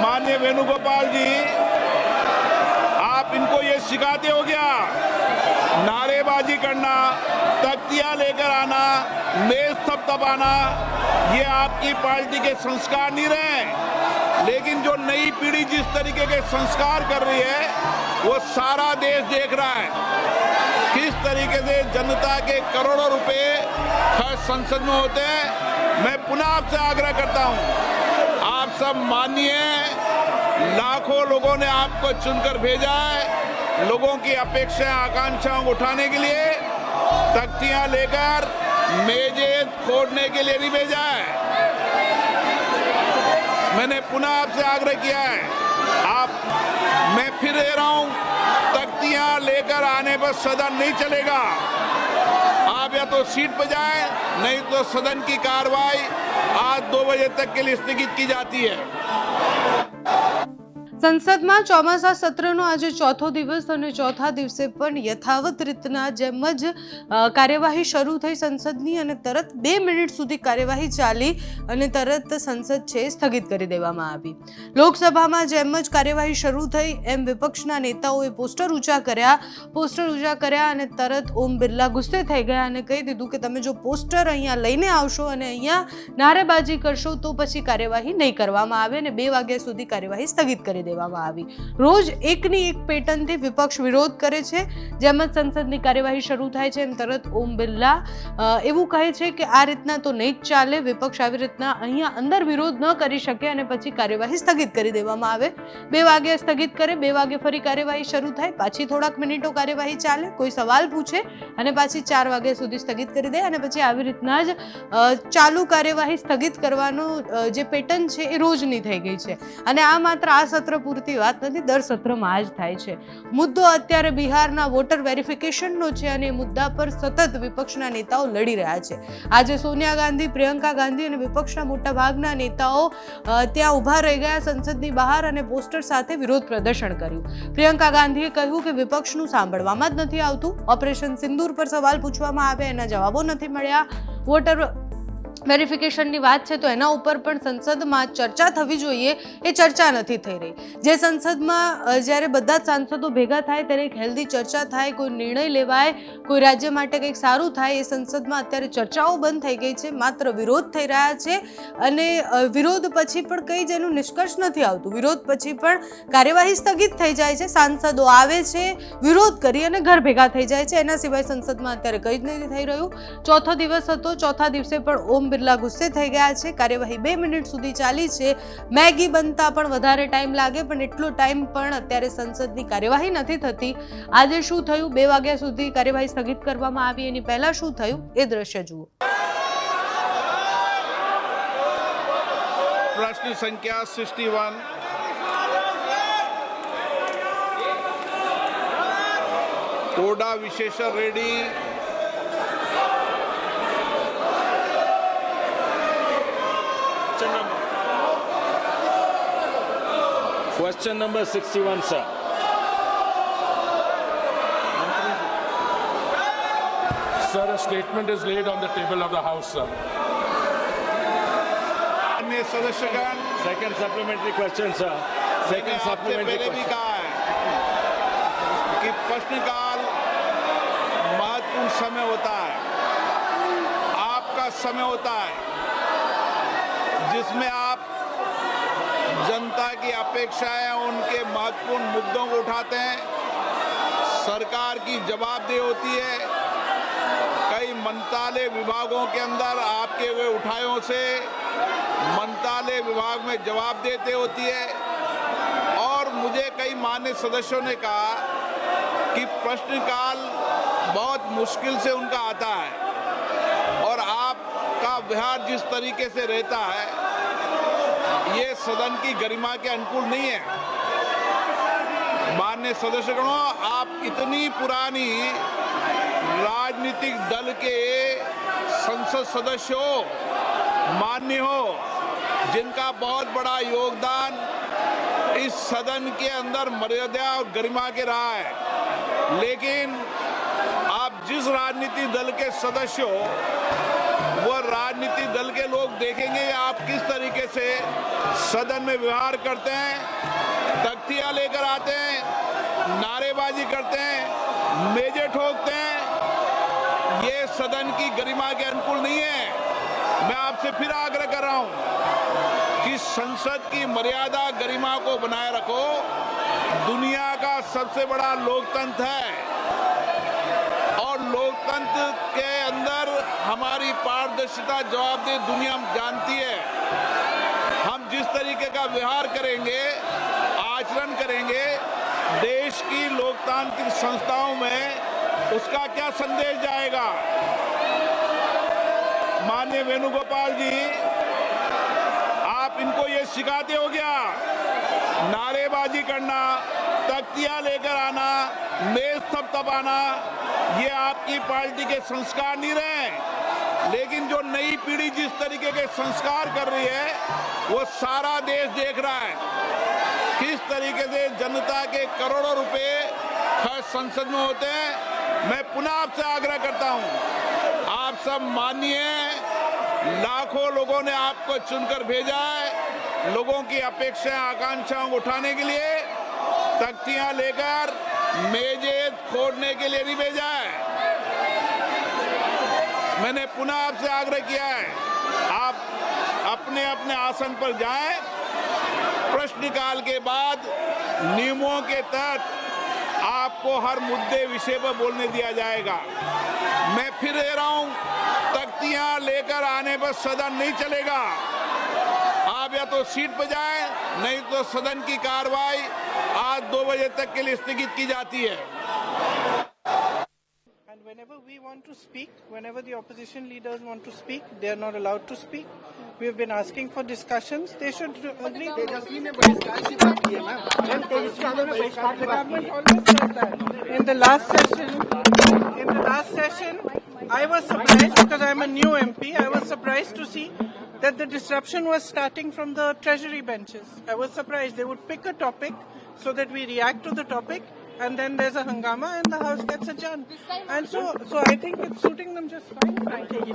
माननीय वेणुगोपाल जी, आप इनको ये सिखाते हो क्या? नारेबाजी करना, तख्तियां लेकर आना, मेज थपथपाना, ये आपकी पार्टी के संस्कार नहीं रहे। लेकिन जो नई पीढ़ी जिस तरीके के संस्कार कर रही है, वो सारा देश देख रहा है किस तरीके से जनता के करोड़ों रुपए खर्च संसद में होते हैं। मैं पुनः आपसे आग्रह करता हूं, आप सब मानिए, लाखों लोगों ने आपको चुनकर भेजा है, लोगों की अपेक्षाएं आकांक्षाओं को उठाने के लिए, तख्तियां लेकर मेजें फोड़ने के लिए नहीं भेजा है। मैंने पुनः आपसे आग्रह किया है, मैं फिर दे रहा हूं, तख्तियां लेकर आने पर सदन नहीं चलेगा। आप या तो सीट पर जाएं, नहीं तो सदन की कार्रवाई आज 2 बजे तक के लिए स्थगित की जाती है। સંસદમાં ચોમાસા સત્રનો આજે ચોથો દિવસ અને ચોથા દિવસે પણ યથાવત રીતના જેમ જ કાર્યવાહી શરૂ થઈ સંસદની અને તરત 2 મિનિટ સુધી કાર્યવાહી ચાલી અને તરત સંસદ છે સ્થગિત કરી દેવામાં આવી। લોકસભામાં જેમ જ કાર્યવાહી શરૂ થઈ એમ વિપક્ષના નેતાઓએ પોસ્ટર ઊંચા કર્યા અને તરત ઓમ બિરલા ગુસ્સે થઈ ગયા અને કહી દીધું કે તમે જો પોસ્ટર અહીંયા લઈને આવશો અને અહીંયા નારેબાજી કરશો તો પછી કાર્યવાહી નહીં કરવામાં આવે અને 2 વાગ્યા સુધી કાર્યવાહી સ્થગિત કરી દેવામાં આવી। રોજ એકની એક પેટર્નથી વિપક્ષ વિરોધ કરે છે। જેમ જ સંસદની કાર્યવાહી શરૂ થાય છે એમ તરત ઓમ બિરલા એવું કહે છે કે આ રીતના તો નહીં જ ચાલે, વિપક્ષ આવી રીતના અહીંયા અંદર વિરોધ ન કરી શકે અને પછી કાર્યવાહી સ્થગિત કરી દેવામાં આવે। 2 વાગે સ્થગિત કરે, 2 વાગે ફરી કાર્યવાહી શરૂ થાય, પાછી થોડાક મિનિટો કાર્યવાહી ચાલે, કોઈ સવાલ પૂછે અને પાછી 4 વાગ્યા સુધી સ્થગિત કરી દે અને પછી આવી રીતના જ ચાલુ કાર્યવાહી સ્થગિત કરવાનો જે પેટર્ન છે એ રોજની થઈ ગઈ છે। અને આ માત્ર આ સત્ર પૂરતી વાત નથી, દર સત્રમાં આ જ થાય છે। મુદ્દો અત્યારે બિહારના વોટર વેરિફિકેશનનો છે અને એ મુદ્દા પર સતત વિપક્ષના નેતાઓ લડી રહ્યા છે। આજે સોનિયા ગાંધી, પ્રિયંકા ગાંધી અને વિપક્ષના મોટા ભાગના નેતાઓ ત્યાં ઊભા રહી ગયા સંસદની બહાર અને પોસ્ટર સાથે વિરોધ પ્રદર્શન કર્યું। પ્રિયંકા ગાંધીએ કહ્યું કે વિપક્ષનું સાંભળવામાં જ નથી આવતું। ઓપરેશન સિંદૂર પર સવાલ પૂછવામાં આવ્યા, એના જવાબો નથી મળ્યા। વોટર વેરિફિકેશનની વાત છે તો એના ઉપર પણ સંસદમાં ચર્ચા થવી જોઈએ, એ ચર્ચા નથી થઈ રહી। જે સંસદમાં જ્યારે બધા જ સાંસદો ભેગા થાય ત્યારે એક હેલ્ધી ચર્ચા થાય, કોઈ નિર્ણય લેવાય, કોઈ રાજ્ય માટે કંઈક સારું થાય, એ સંસદમાં અત્યારે ચર્ચાઓ બંધ થઈ ગઈ છે। માત્ર વિરોધ થઈ રહ્યા છે અને વિરોધ પછી પણ કંઈ જ એનું નિષ્કર્ષ નથી આવતું। વિરોધ પછી પણ કાર્યવાહી સ્થગિત થઈ જાય છે, સાંસદો આવે છે, વિરોધ કરી અને ઘર ભેગા થઈ જાય છે। એના સિવાય સંસદમાં અત્યારે કંઈ જ નથી થઈ રહ્યું। ચોથો દિવસ હતો, ચોથા દિવસે પણ ઓમ બિરલા ગુસ્સે થઈ ગયા છે। કાર્યવાહી 2 મિનિટ સુધી ચાલી છે। મેગી બનતા પણ વધારે ટાઈમ લાગે, પણ એટલો ટાઈમ પણ અત્યારે સંસદની કાર્યવાહી નથી થતી। આજે શું થયું, 2 વાગ્યા સુધી કાર્યવાહી સ્થગિત કરવામાં આવી, એની પહેલા શું થયું એ દ્રશ્ય જુઓ। प्रश्न संख्या 61, कोडा विशेषण Reddy, Question number 61, sir. Sir, a statement is laid on the table of the House, sir. अन्य सदस्यगण, Second supplementary question, sir. Second आपसे supplementary पहले भी question. कहा है कि प्रश्नकाल महत्वपूर्ण समय होता है, आपका समय होता है जिसमें आप जनता की अपेक्षाएं, उनके महत्वपूर्ण मुद्दों को उठाते हैं। सरकार की जवाबदेही होती है। कई मंत्रालय विभागों के अंदर आपके हुए उठायों से मंत्रालय विभाग में जवाब देते होती है। और मुझे कई मान्य सदस्यों ने कहा कि प्रश्नकाल बहुत मुश्किल से उनका आता है और आपका व्यवहार जिस तरीके से रहता है ये सदन की गरिमा के अनुकूल नहीं है। माननीय सदस्यगणों, आप इतनी पुरानी राजनीतिक दल के संसद सदस्य हो, मान्य हो, जिनका बहुत बड़ा योगदान इस सदन के अंदर मर्यादा और गरिमा के रहा है। लेकिन आप जिस राजनीतिक दल के सदस्य हो, वो राजनीतिक दल के लोग देखेंगे आप किस तरीके से सदन में व्यवहार करते हैं, तख्तियां लेकर आते हैं, नारेबाजी करते हैं, मेजे ठोकते हैं। ये सदन की गरिमा के अनुकूल नहीं है। मैं आपसे फिर आग्रह कर रहा हूं कि संसद की मर्यादा गरिमा को बनाए रखो। दुनिया का सबसे बड़ा लोकतंत्र है और लोकतंत्र के अंदर हमारी पारदर्शिता जवाबदेही दुनिया जानती है। हम जिस तरीके का व्यवहार करेंगे, आचरण करेंगे देश की लोकतांत्रिक संस्थाओं में, उसका क्या संदेश जाएगा। माननीय वेणुगोपाल जी, आप इनको ये सिखाते हो क्या? नारेबाजी करना, तख्तियां लेकर आना, मेज थपथपाना, ये आपकी पार्टी के संस्कार नहीं रहे। लेकिन जो नई पीढ़ी जिस तरीके के संस्कार कर रही है, वो सारा देश देख रहा है किस तरीके से जनता के करोड़ों रुपए खर्च संसद में होते हैं। मैं पुनः आपसे आग्रह करता हूं, आप सब मानिए, लाखों लोगों ने आपको चुनकर भेजा है। लोगों की अपेक्षाएं, आकांक्षाओं को उठाने के लिए, तख्तियां लेकर मेजे खोदने के लिए नहीं भेजा है। मैंने पुनः आपसे आग्रह किया है, आप अपने अपने आसन पर जाएं। प्रश्नकाल के बाद नियमों के तहत आपको हर मुद्दे विषय पर बोलने दिया जाएगा। मैं फिर कह रहा हूं, तख्तियां लेकर आने पर सदन नहीं चलेगा। आप या तो सीट पर जाएं, नहीं तो सदन की कार्रवाई आज 2 बजे तक के लिए स्थगित की जाती है। And whenever we want to speak, whenever the opposition leaders want to speak, they are not allowed to speak. We have been asking for discussions. They should agree. तेजस्वी ने बहिष्कार की बात की है ना? तेजस्वी ने बहिष्कार की The बात की government है। always says that. In the last session, I was surprised because I'm a new MP. I was surprised to see that the disruption was starting from the treasury benches. I was surprised. They would pick a topic so that we react to the topic, and then there's a hangama and the house gets adjourned. And so I think it's suiting them just fine, frankly.